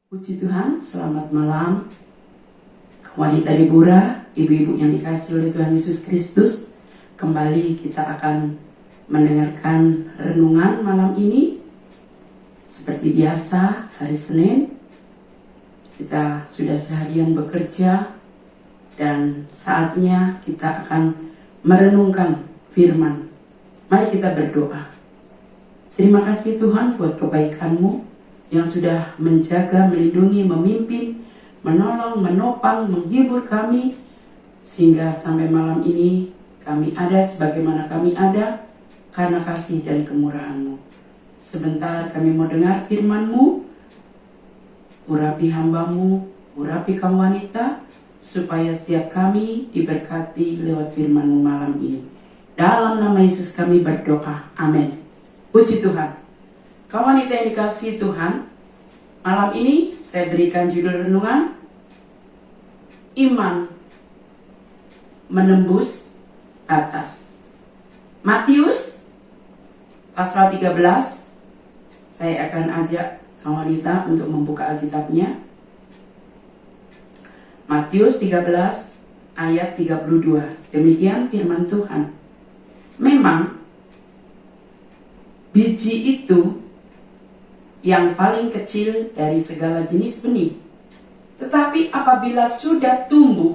Puji Tuhan, selamat malam wanita Deborah, ibu-ibu yang dikasihi oleh Tuhan Yesus Kristus. Kembali kita akan mendengarkan renungan malam ini. Seperti biasa, hari Senin kita sudah seharian bekerja dan saatnya kita akan merenungkan firman. Mari kita berdoa. Terima kasih Tuhan buat kebaikan-Mu yang sudah menjaga, melindungi, memimpin, menolong, menopang, menghibur kami, sehingga sampai malam ini kami ada sebagaimana kami ada karena kasih dan kemurahan-Mu. Sebentar kami mau dengar firman-Mu, urapi hamba-Mu, urapi kaum wanita, supaya setiap kami diberkati lewat firman-Mu malam ini. Dalam nama Yesus kami berdoa, amin. Puji Tuhan. Kaum wanita yang dikasihi Tuhan, malam ini saya berikan judul renungan, Iman Menembus Batas. Matius pasal 13, saya akan ajak kaum wanita untuk membuka Alkitabnya. Matius 13 ayat 32, demikian firman Tuhan. Memang biji itu yang paling kecil dari segala jenis benih. Tetapi apabila sudah tumbuh,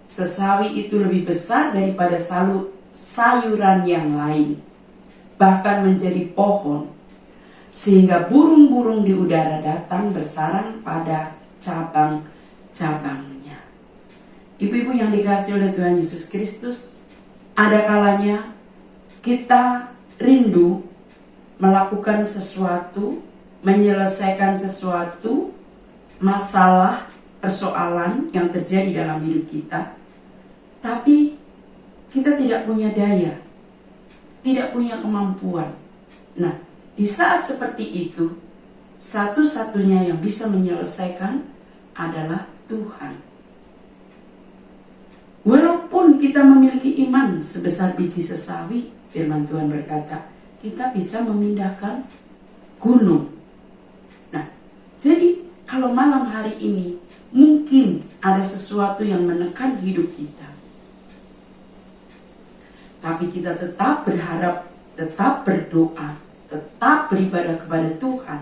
sesawi itu lebih besar daripada sayuran yang lain, bahkan menjadi pohon, sehingga burung-burung di udara datang bersarang pada cabang-cabangnya. Ibu-ibu yang dikasihi oleh Tuhan Yesus Kristus, ada kalanya kita rindu melakukan sesuatu, menyelesaikan sesuatu, masalah, persoalan yang terjadi dalam hidup kita, tapi kita tidak punya daya, tidak punya kemampuan. Nah, di saat seperti itu, satu-satunya yang bisa menyelesaikan adalah Tuhan. Walaupun kita memiliki iman sebesar biji sesawi, firman Tuhan berkata, kita bisa memindahkan gunung. Nah, jadi kalau malam hari ini mungkin ada sesuatu yang menekan hidup kita, tapi kita tetap berharap, tetap berdoa, tetap beribadah kepada Tuhan.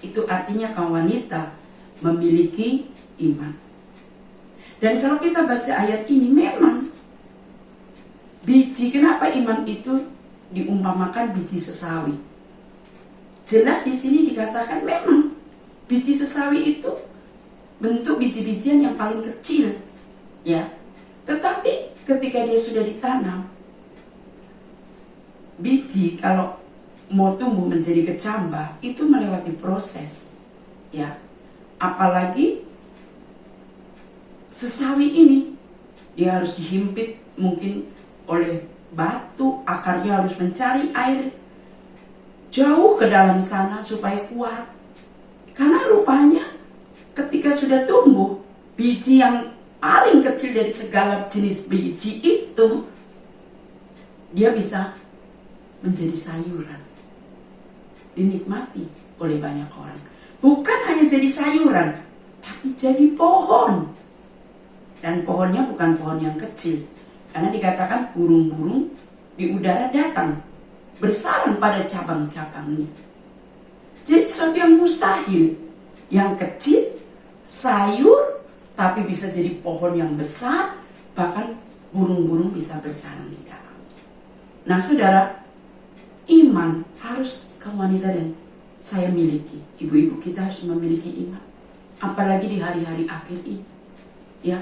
Itu artinya kaum wanita memiliki iman. Dan kalau kita baca ayat ini, memang biji, kenapa iman itu diumpamakan biji sesawi? Jelas di sini dikatakan memang biji sesawi itu bentuk biji-bijian yang paling kecil, ya. Tetapi ketika dia sudah ditanam, biji kalau mau tumbuh menjadi kecambah itu melewati proses, ya. Apalagi sesawi ini, dia harus dihimpit mungkin oleh batu, akarnya harus mencari air jauh ke dalam sana supaya kuat. Karena rupanya ketika sudah tumbuh, biji yang paling kecil dari segala jenis biji itu, dia bisa menjadi sayuran, dinikmati oleh banyak orang. Bukan hanya jadi sayuran, tapi jadi pohon. Dan pohonnya bukan pohon yang kecil, karena dikatakan burung-burung di udara datang bersarang pada cabang-cabangnya. Jadi sesuatu yang mustahil, yang kecil, sayur, tapi bisa jadi pohon yang besar, bahkan burung-burung bisa bersarang di dalam. Nah saudara, iman harus kaum wanita dan saya miliki. Ibu-ibu kita harus memiliki iman, apalagi di hari-hari akhir ini, ya.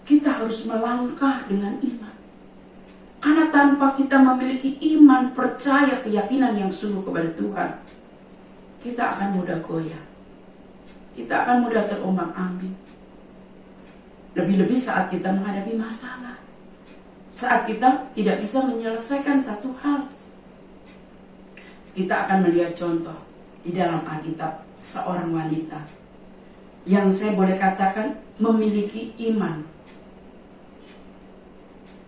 Kita harus melangkah dengan iman. Karena tanpa kita memiliki iman, percaya, keyakinan yang sungguh kepada Tuhan, kita akan mudah goyah. Kita akan mudah terombang-ambing. Lebih-lebih saat kita menghadapi masalah. Saat kita tidak bisa menyelesaikan satu hal. Kita akan melihat contoh di dalam Alkitab seorang wanita yang saya boleh katakan memiliki iman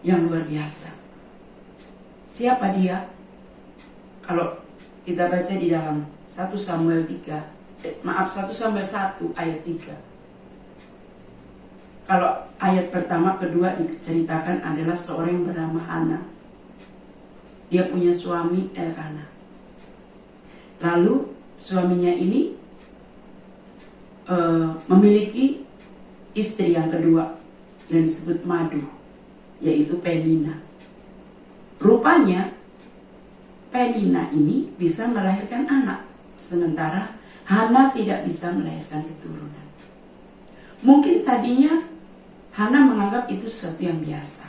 yang luar biasa. Siapa dia? Kalau Kita baca di dalam 1 Samuel 1 ayat 3. Kalau ayat pertama, kedua diceritakan adalah seorang yang bernama Hana. Dia punya suami Elkana. Lalu suaminya ini memiliki istri yang kedua yang disebut Madu, yaitu Penina. Rupanya Penina ini bisa melahirkan anak, sementara Hana tidak bisa melahirkan keturunan. Mungkin tadinya Hana menganggap itu sesuatu yang biasa.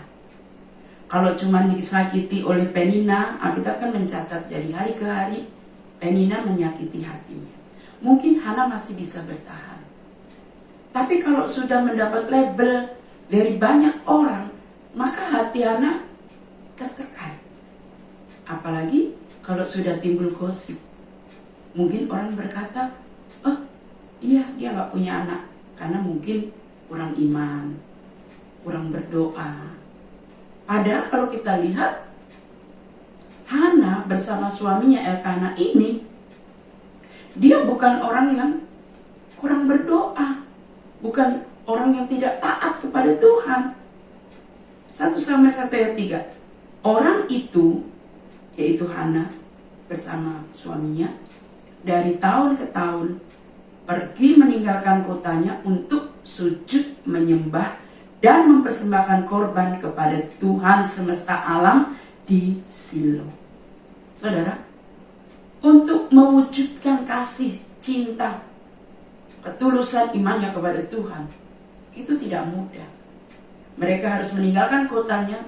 Kalau cuma disakiti oleh Penina, Alkitab kan mencatat dari hari ke hari Penina menyakiti hatinya. Mungkin Hana masih bisa bertahan. Tapi kalau sudah mendapat label dari banyak orang, maka hati Hana tertekan. Apalagi kalau sudah timbul gosip. Mungkin orang berkata, oh iya dia gak punya anak. Karena mungkin kurang iman, kurang berdoa. Padahal kalau kita lihat, Hana bersama suaminya Elkana ini, dia bukan orang yang kurang berdoa, bukan orang yang tidak taat kepada Tuhan. 1 Samuel 1 ayat 3. Orang itu, yaitu Hana bersama suaminya, dari tahun ke tahun pergi meninggalkan kotanya untuk sujud menyembah dan mempersembahkan korban kepada Tuhan semesta alam di Silo. Saudara, untuk mewujudkan kasih, cinta, ketulusan imannya kepada Tuhan, itu tidak mudah. Mereka harus meninggalkan kotanya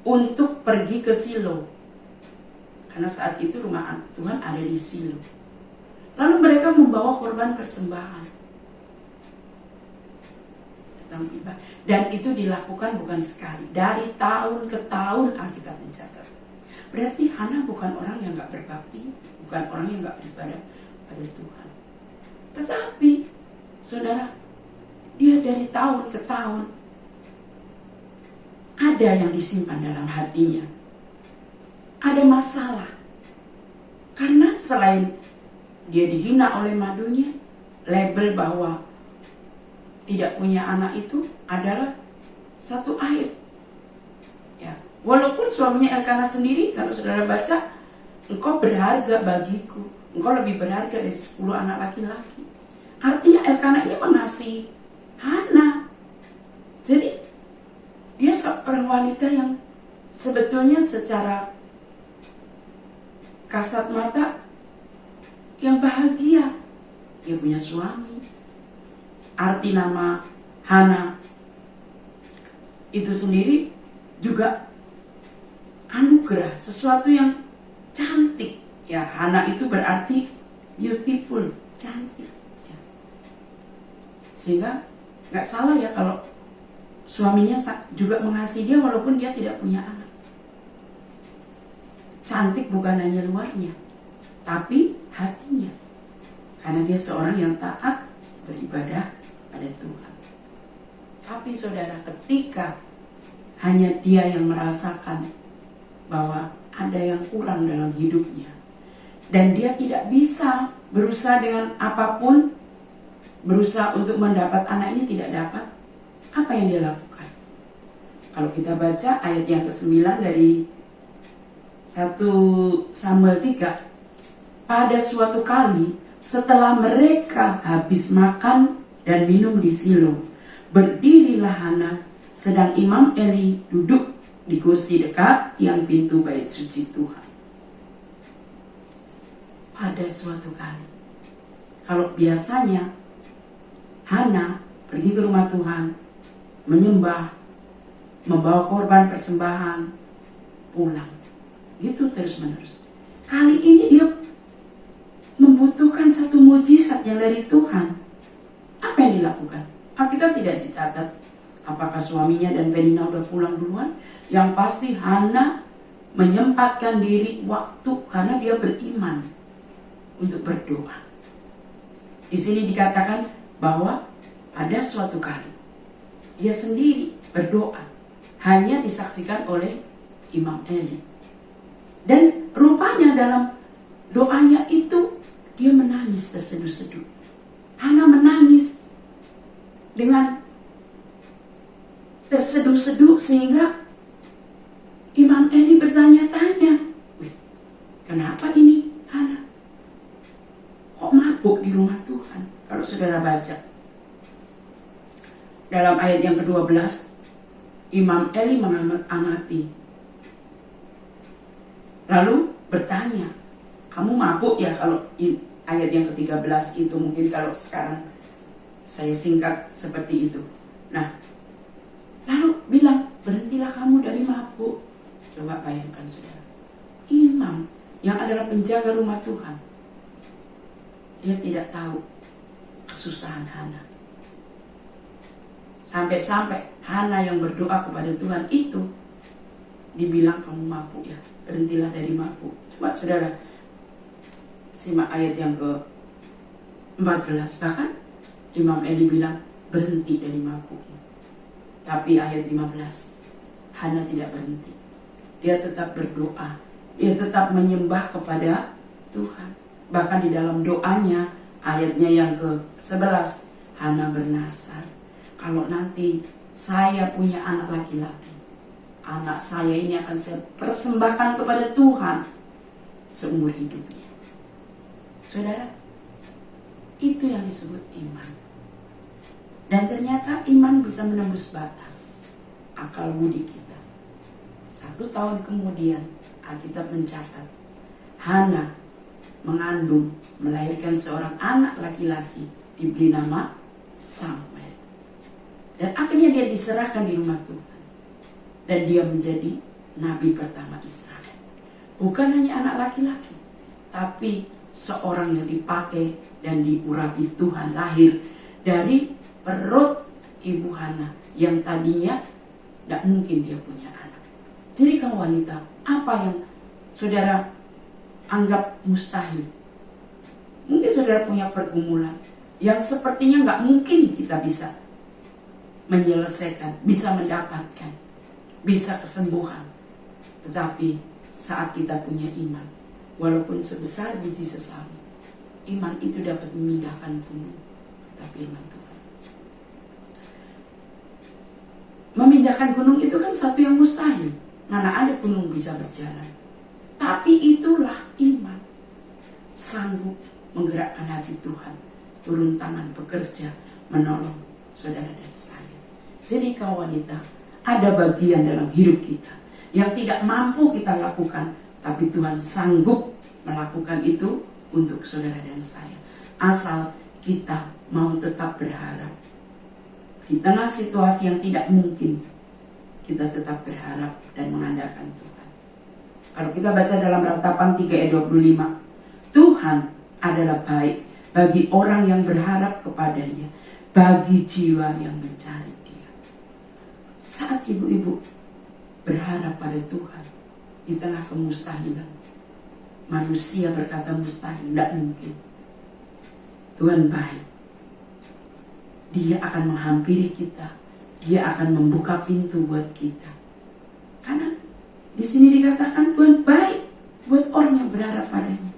untuk pergi ke Silo. Karena saat itu rumah Tuhan ada di Silo. Lalu mereka membawa korban persembahan. Dan itu dilakukan bukan sekali. Dari tahun ke tahun Alkitab mencatat. Berarti Hana bukan orang yang gak berbakti, bukan orang yang gak beribadah pada Tuhan. Tetapi, saudara, dia dari tahun ke tahun ada yang disimpan dalam hatinya. Ada masalah. Karena selain dia dihina oleh madunya, label bahwa tidak punya anak itu adalah satu aib. Ya, walaupun suaminya Elkana sendiri, kalau saudara baca, engkau berharga bagiku, engkau lebih berharga dari 10 anak laki-laki. Artinya Elkana ini mengasihi Hana. Jadi dia seorang wanita yang sebetulnya secara kasat mata yang bahagia. Dia punya suami. Arti nama Hana itu sendiri juga anugerah, sesuatu yang cantik. Ya, Hana itu berarti beautiful, cantik. Ya. Sehingga gak salah ya kalau suaminya juga mengasihi dia walaupun dia tidak punya anak. Cantik bukan hanya luarnya, tapi hatinya. Karena dia seorang yang taat beribadah pada Tuhan. Tapi saudara, ketika hanya dia yang merasakan bahwa ada yang kurang dalam hidupnya, dan dia tidak bisa berusaha dengan apapun, berusaha untuk mendapat anak ini tidak dapat, apa yang dia lakukan? Kalau kita baca ayat yang ke-9 dari 1 Samuel 3, pada suatu kali setelah mereka habis makan dan minum di Silo, berdirilah Hana, sedang Imam Eli duduk di kursi dekat tiang pintu bait suci Tuhan. Pada suatu kali, kalau biasanya Hana pergi ke rumah Tuhan, menyembah, membawa korban persembahan, pulang. Gitu terus menerus. Kali ini dia membutuhkan satu mujizat yang dari Tuhan. Apa yang dilakukan? Alkitab tidak dicatat apakah suaminya dan Penina udah pulang duluan. Yang pasti Hana menyempatkan diri waktu karena dia beriman untuk berdoa. Di sini dikatakan bahwa pada suatu kali dia sendiri berdoa, hanya disaksikan oleh Imam Eli. Dan rupanya dalam doanya itu dia menangis terseduh-seduh. Hana menangis dengan terseduh-seduh sehingga Imam Eli bertanya-tanya, kenapa ini Hana? Kok mabuk di rumah Tuhan? Kalau saudara baca dalam ayat yang ke-12, Imam Eli mengamati lalu bertanya, kamu mabuk ya? Kalau ayat yang ke-13 itu mungkin kalau sekarang saya singkat seperti itu. Nah, lalu bilang, berhentilah kamu dari mabuk. Coba bayangkan saudara, imam yang adalah penjaga rumah Tuhan, dia tidak tahu kesusahan Hana. Sampai-sampai Hana yang berdoa kepada Tuhan itu dibilang, kamu mabuk ya, berhentilah dari mabuk. Coba saudara simak ayat yang ke-14. Bahkan Imam Eli bilang, berhenti dari mabuk. Tapi ayat 15, Hana tidak berhenti. Dia tetap berdoa, dia tetap menyembah kepada Tuhan. Bahkan di dalam doanya, ayatnya yang ke-11, Hana bernasar, kalau nanti saya punya anak laki-laki, anak saya ini akan saya persembahkan kepada Tuhan seumur hidupnya. Saudara, itu yang disebut iman. Dan ternyata iman bisa menembus batas akal budi kita. 1 tahun kemudian Alkitab mencatat Hana mengandung, melahirkan seorang anak laki-laki, diberi nama Samuel. Dan akhirnya dia diserahkan di rumah Tuhan. Dan dia menjadi nabi pertama Israel. Bukan hanya anak laki-laki, tapi seorang yang dipakai dan diurapi Tuhan, lahir dari perut ibu Hana yang tadinya tidak mungkin dia punya anak. Jadi kaum wanita, apa yang saudara anggap mustahil? Mungkin saudara punya pergumulan yang sepertinya nggak mungkin kita bisa menyelesaikan, bisa mendapatkan, bisa kesembuhan. Tetapi saat kita punya iman, walaupun sebesar biji sesami, iman itu dapat memindahkan gunung. Kata firman Tuhan, memindahkan gunung itu kan satu yang mustahil. Mana ada gunung bisa berjalan. Tapi itulah iman, sanggup menggerakkan hati Tuhan, turun tangan bekerja, menolong saudara dan saya. Jadi kaum wanita, ada bagian dalam hidup kita yang tidak mampu kita lakukan, tapi Tuhan sanggup melakukan itu untuk saudara dan saya. Asal kita mau tetap berharap. Di tengah situasi yang tidak mungkin, kita tetap berharap dan mengandalkan Tuhan. Kalau kita baca dalam Ratapan 3 ayat 25, Tuhan adalah baik bagi orang yang berharap kepadanya, bagi jiwa yang mencari Dia. Saat ibu-ibu berharap pada Tuhan di tengah kemustahilan, manusia berkata mustahil, tidak mungkin. Tuhan baik. Dia akan menghampiri kita. Dia akan membuka pintu buat kita. Karena di sini dikatakan Tuhan baik buat orang yang berharap padanya,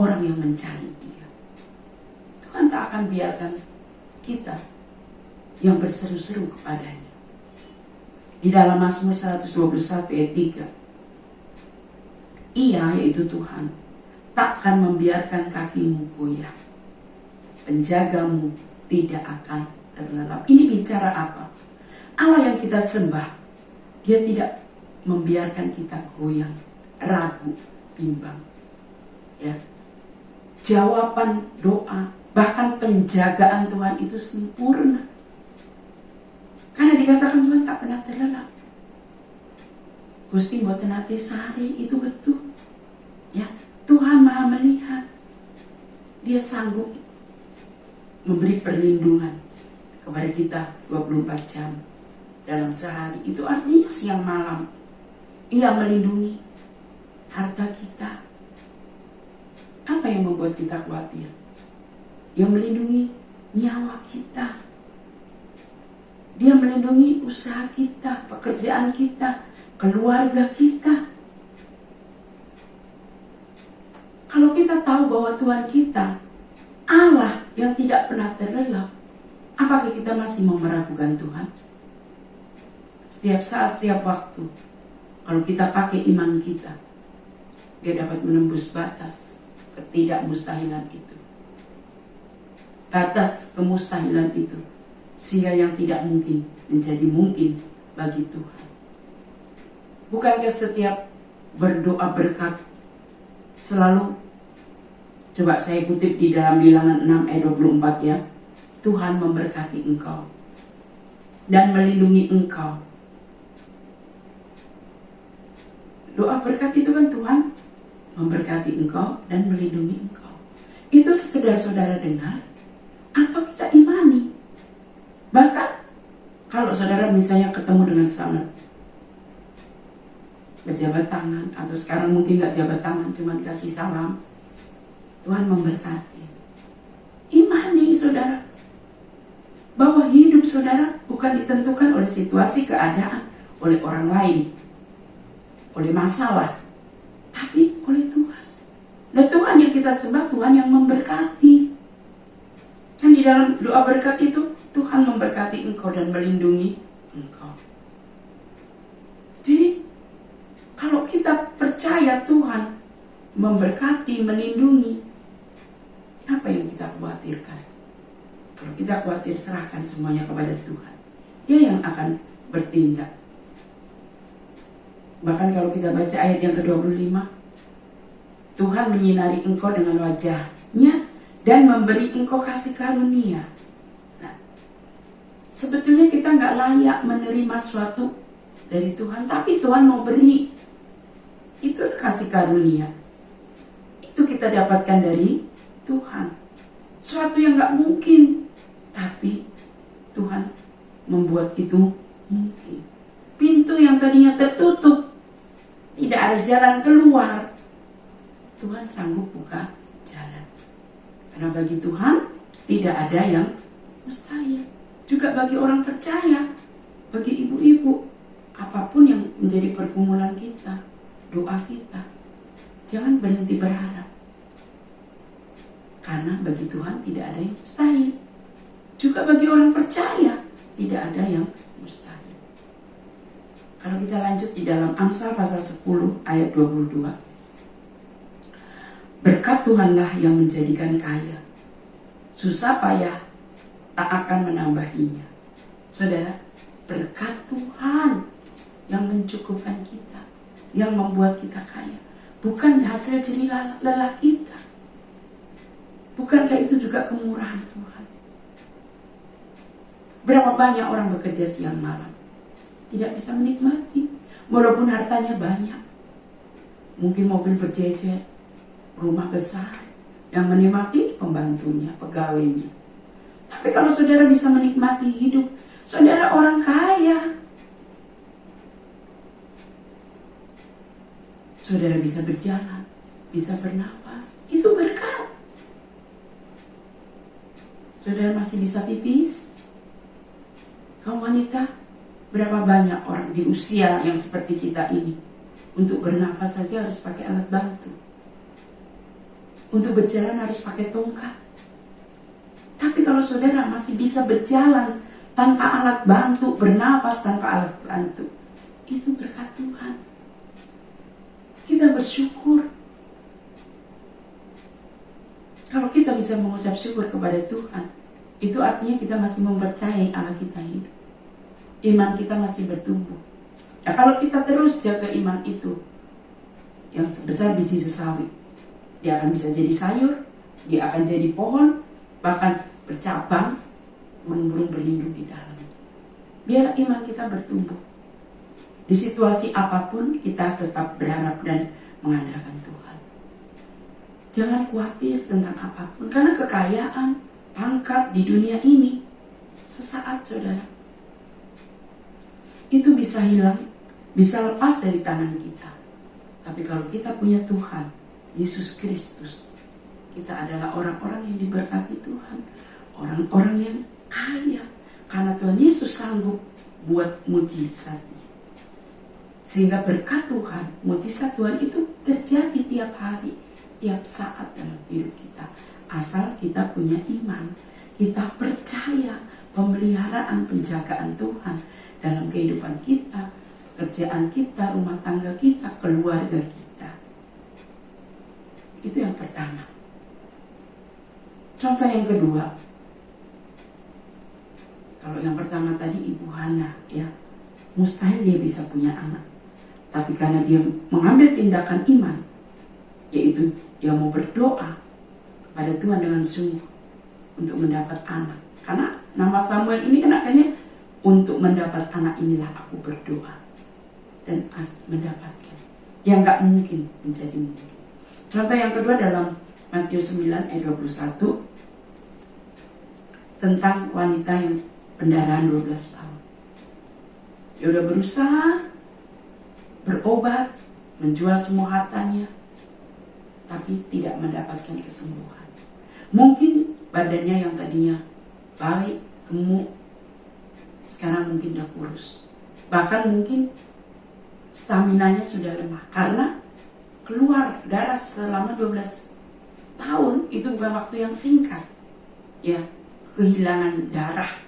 orang yang mencari Dia. Tuhan tak akan biarkan kita yang berseru-seru kepadanya. Di dalam Mazmur 121 ayat 3, Ia, yaitu Tuhan, takkan membiarkan kakimu goyah, penjagamu tidak akan terlelap. Ini bicara apa? Allah yang kita sembah, Dia tidak membiarkan kita goyang, ragu, bimbang. Ya, jawaban doa, bahkan penjagaan Tuhan itu sempurna. Karena dikatakan Tuhan tak pernah terlelap. Gusti mboten nate sari, itu betul. Ya, Tuhan Maha melihat. Dia sanggup memberi perlindungan kepada kita 24 jam dalam sehari. Itu artinya siang malam Ia melindungi harta kita. Apa yang membuat kita khawatir? Dia melindungi nyawa kita. Dia melindungi usaha kita, pekerjaan kita, keluarga kita. Kalau kita tahu bahwa Tuhan kita Allah yang tidak pernah terlelap, apakah kita masih mau meragukan Tuhan? Setiap saat, setiap waktu, kalau kita pakai iman kita, dia dapat menembus batas ketidakmustahilan itu. Batas kemustahilan itu, sehingga yang tidak mungkin menjadi mungkin bagi Tuhan. Bukankah setiap berdoa berkat selalu, coba saya kutip di dalam Bilangan 6 ayat 24 ya, Tuhan memberkati engkau dan melindungi engkau. Doa berkat itu kan Tuhan memberkati engkau dan melindungi engkau. Itu sekedar saudara dengar atau kita imani. Bahkan kalau saudara misalnya ketemu dengan sangat berjabat tangan, atau sekarang mungkin gak jabat tangan, cuma kasih salam, Tuhan memberkati. Imani saudara bahwa hidup saudara bukan ditentukan oleh situasi keadaan, oleh orang lain, oleh masalah, tapi oleh Tuhan. Dan Tuhan yang kita sembah, Tuhan yang memberkati. Kan di dalam doa berkat itu, Tuhan memberkati engkau dan melindungi engkau. Jadi kalau kita percaya Tuhan memberkati, melindungi, apa yang kita khawatirkan? Kalau kita khawatir, serahkan semuanya kepada Tuhan. Dia yang akan bertindak. Bahkan kalau kita baca ayat yang ke-25, Tuhan menyinari engkau dengan wajahnya dan memberi engkau kasih karunia. Nah, sebetulnya kita nggak layak menerima sesuatu dari Tuhan, tapi Tuhan mau beri. Itu kasih karunia. Itu kita dapatkan dari Tuhan. Sesuatu yang nggak mungkin, tapi Tuhan membuat itu mungkin. Pintu yang tadinya tertutup, tidak ada jalan keluar, Tuhan sanggup buka jalan. Karena bagi Tuhan tidak ada yang mustahil. Juga bagi orang percaya, bagi ibu-ibu, apapun yang menjadi pergumulan kita, doa kita, jangan berhenti berharap. Karena bagi Tuhan tidak ada yang mustahil. Juga bagi orang percaya tidak ada yang mustahil. Kalau kita lanjut di dalam Amsal pasal 10 ayat 22. Berkat Tuhanlah yang menjadikan kaya. Susah payah tak akan menambahinya. Saudara, berkat Tuhan yang mencukupkan kita, yang membuat kita kaya. Bukan hasil jerih lelah kita. Bukankah itu juga kemurahan Tuhan? Berapa banyak orang bekerja siang malam, tidak bisa menikmati, walaupun hartanya banyak. Mungkin mobil berjejer, rumah besar, yang menikmati pembantunya, pegawainya. Tapi kalau saudara bisa menikmati hidup, saudara orang kaya. Saudara bisa berjalan, bisa bernafas, itu berkat. Saudara masih bisa pipis. Kaum wanita, berapa banyak orang di usia yang seperti kita ini, untuk bernafas saja harus pakai alat bantu. Untuk berjalan harus pakai tongkat. Tapi kalau saudara masih bisa berjalan tanpa alat bantu, bernafas tanpa alat bantu, itu berkat Tuhan. Kita bersyukur. Kalau kita bisa mengucap syukur kepada Tuhan, itu artinya kita masih mempercayai Allah kita hidup. Iman kita masih bertumbuh. Nah, kalau kita terus jaga iman itu, yang sebesar biji sesawi, dia akan bisa jadi sayur, dia akan jadi pohon, bahkan bercabang, burung-burung berlindung di dalamnya. Biar iman kita bertumbuh. Di situasi apapun kita tetap berharap dan mengandalkan Tuhan. Jangan khawatir tentang apapun, karena kekayaan, pangkat di dunia ini sesaat, saudara. Itu bisa hilang, bisa lepas dari tangan kita. Tapi kalau kita punya Tuhan, Yesus Kristus, kita adalah orang-orang yang diberkati Tuhan, orang-orang yang kaya, karena Tuhan Yesus sanggup buat mujizatnya. Sehingga berkat Tuhan, mujizat Tuhan itu terjadi tiap hari, setiap saat dalam hidup kita. Asal kita punya iman, kita percaya pemeliharaan penjagaan Tuhan dalam kehidupan kita, pekerjaan kita, rumah tangga kita, keluarga kita. Itu yang pertama. Contoh yang kedua, kalau yang pertama tadi Ibu Hana, ya, mustahil dia bisa punya anak. Tapi karena dia mengambil tindakan iman, yaitu dia mau berdoa kepada Tuhan dengan sungguh untuk mendapat anak. Karena nama Samuel ini kan akhirnya untuk mendapat anak inilah aku berdoa dan mendapatkan. Yang gak mungkin menjadi mungkin. Contoh yang kedua dalam Matius 9 ayat 21 tentang wanita yang pendarahan 12 tahun. Dia udah berusaha berobat, menjual semua hartanya, tapi tidak mendapatkan kesembuhan. Mungkin badannya yang tadinya baik, gemuk, sekarang mungkin udah kurus. Bahkan mungkin staminanya sudah lemah karena keluar darah selama 12 tahun. Itu bukan waktu yang singkat, ya. Kehilangan darah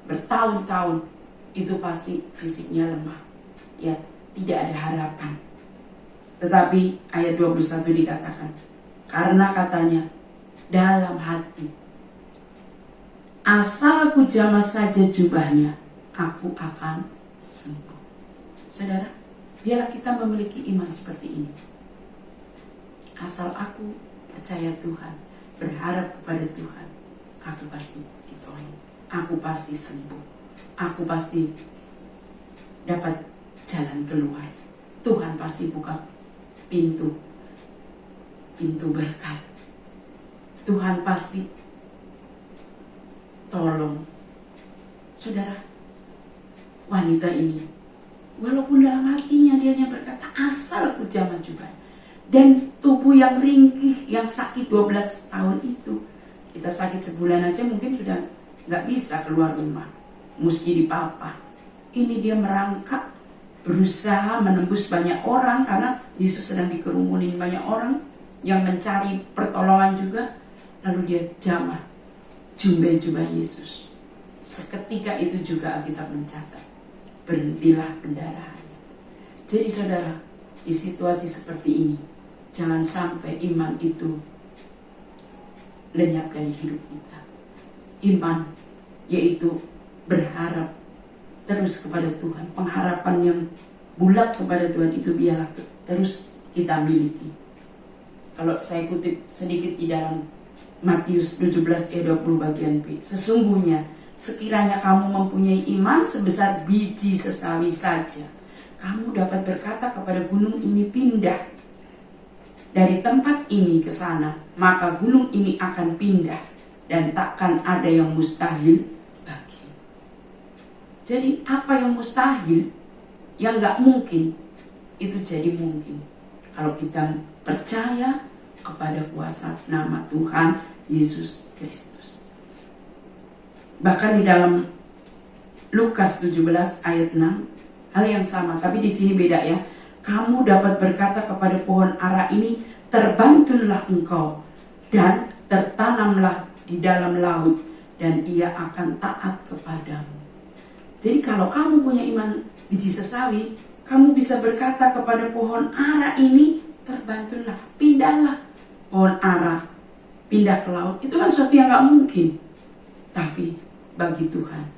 bertahun-tahun itu pasti fisiknya lemah, ya, tidak ada harapan. Tetapi ayat 21 dikatakan, karena katanya dalam hati, asal aku jamah saja jubahnya, aku akan sembuh. Saudara, biarlah kita memiliki iman seperti ini. Asal aku percaya Tuhan, berharap kepada Tuhan, aku pasti ditolong, aku pasti sembuh, aku pasti dapat jalan keluar. Tuhan pasti buka pintu berkat. Tuhan pasti tolong. Saudara, wanita ini walaupun dalam hatinya dia hanya berkata asal ku jamah jubahnya, dan tubuh yang ringkih, yang sakit 12 tahun itu, kita sakit sebulan aja mungkin sudah gak bisa keluar rumah, mesti dipapa. Ini dia merangkak, berusaha menembus banyak orang karena Yesus sedang dikerumunin banyak orang yang mencari pertolongan juga. Lalu dia jamah jubah Yesus. Seketika itu juga Alkitab mencatat, berhentilah pendarahannya. Jadi saudara, di situasi seperti ini, jangan sampai iman itu lenyap dari hidup kita. Iman yaitu berharap terus kepada Tuhan. Pengharapan yang bulat kepada Tuhan itu biarlah terus kita miliki. Kalau saya kutip sedikit di dalam Matius 17 ayat 20 bagian B. Sesungguhnya sekiranya kamu mempunyai iman sebesar biji sesawi saja, kamu dapat berkata kepada gunung ini pindah dari tempat ini ke sana, maka gunung ini akan pindah dan takkan ada yang mustahil bagimu. Jadi apa yang mustahil, yang gak mungkin, itu jadi mungkin kalau kita percaya kepada kuasa nama Tuhan Yesus Kristus. Bahkan di dalam Lukas 17 ayat 6 hal yang sama, tapi di sini beda ya. Kamu dapat berkata kepada pohon ara ini, terbantunlah engkau dan tertanamlah di dalam laut, dan ia akan taat kepadamu. Jadi kalau kamu punya iman biji sesawi, kamu bisa berkata kepada pohon ara ini, terbantunlah, pindahlah. Pohon ara pindah ke laut, itu kan sesuatu yang gak mungkin. Tapi bagi Tuhan,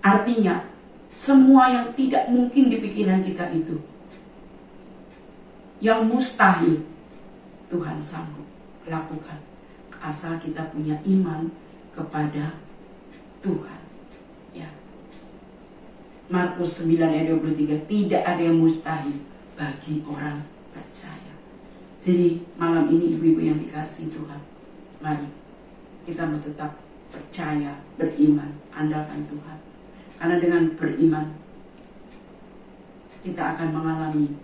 artinya semua yang tidak mungkin di pikiran kita itu, yang mustahil, Tuhan sanggup lakukan asal kita punya iman kepada Tuhan, ya. Markus 9 ayat 23, tidak ada yang mustahil bagi orang percaya. Jadi malam ini ibu-ibu yang dikasihi Tuhan, mari kita tetap percaya, beriman, andalkan Tuhan. Karena dengan beriman kita akan mengalami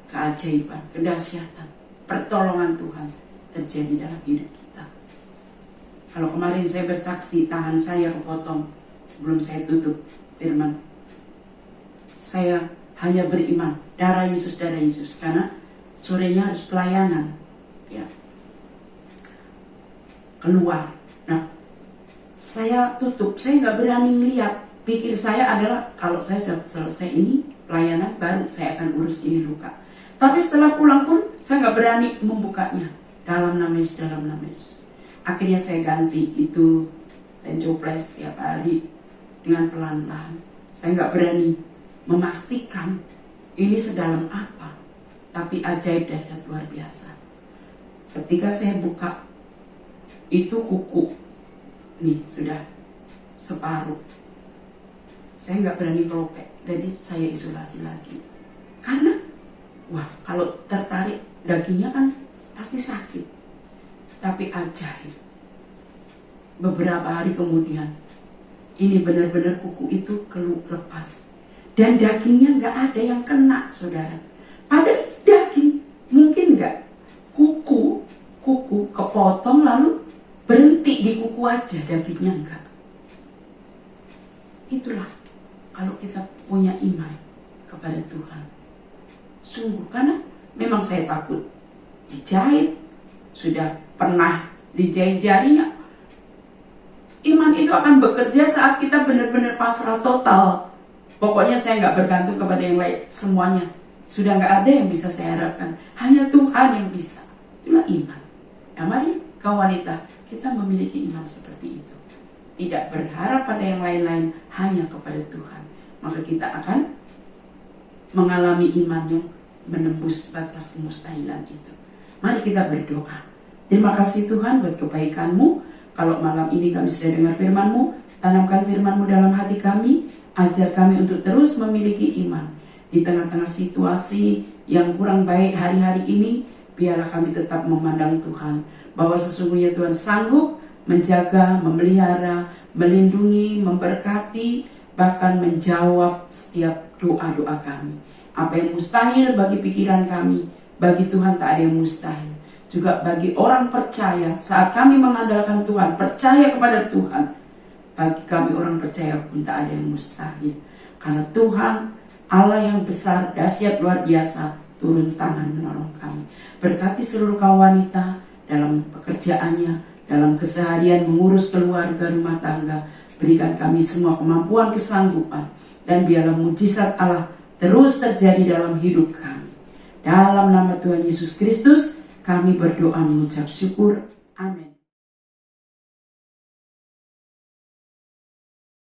keajaiban, kedahsyatan, pertolongan Tuhan terjadi dalam hidup kita. Kalau kemarin saya bersaksi, tangan saya kepotong sebelum saya tutup firman, saya hanya beriman, darah Yesus, karena sorenya harus pelayanan, ya. keluar. Nah, saya tutup, saya nggak berani lihat. Pikir saya adalah kalau saya sudah selesai ini pelayanan, baru saya akan urus ini luka. Tapi setelah pulang pun saya nggak berani membukanya. Dalam nama Yesus, dalam nama Yesus. Akhirnya saya ganti itu tencoples tiap hari dengan pelan-pelan. Saya nggak berani memastikan ini sedalam apa. Tapi ajaib dahsyat luar biasa. Ketika saya buka, itu kuku. Nih, sudah separuh. Saya nggak berani keropek, jadi saya isolasi lagi. Karena, wah, kalau tertarik dagingnya kan pasti sakit. Tapi ajaib. Beberapa hari kemudian, ini benar-benar kuku itu lepas. Dan dagingnya nggak ada yang kena, saudara. Padahal daging, mungkin nggak kuku kepotong lalu berhenti di kuku aja, dagingnya enggak. Itulah kalau kita punya iman kepada Tuhan. Sungguh, karena memang saya takut dijahit, sudah pernah dijahit jarinya. Iman itu akan bekerja saat kita benar-benar pasrah total. Pokoknya saya nggak bergantung kepada yang lain, semuanya. Sudah nggak ada yang bisa saya harapkan, hanya Tuhan yang bisa. Itulah iman. Nah, mari kaum wanita, kita memiliki iman seperti itu. Tidak berharap pada yang lain-lain, hanya kepada Tuhan. Maka kita akan mengalami iman yang menembus batas kemustahilan itu. Mari kita berdoa. Terima kasih Tuhan buat kebaikan-Mu. Kalau malam ini kami sudah dengar firman-Mu, tanamkan firman-Mu dalam hati kami. Ajar kami untuk terus memiliki iman. Di tengah-tengah situasi yang kurang baik hari-hari ini, biarlah kami tetap memandang Tuhan. Bahwa sesungguhnya Tuhan sanggup menjaga, memelihara, melindungi, memberkati, bahkan menjawab setiap doa-doa kami. Apa yang mustahil bagi pikiran kami, bagi Tuhan tak ada yang mustahil. Juga bagi orang percaya, saat kami mengandalkan Tuhan, percaya kepada Tuhan, bagi kami orang percaya pun tak ada yang mustahil. Karena Tuhan, Allah yang besar, dahsyat luar biasa, turun tangan menolong kami. Berkati seluruh kaum wanita dalam pekerjaannya, dalam keseharian mengurus keluarga, rumah tangga. Berikan kami semua kemampuan, kesanggupan. Dan biarlah mujizat Allah terus terjadi dalam hidup kami. Dalam nama Tuhan Yesus Kristus, kami berdoa mengucap syukur. Amin.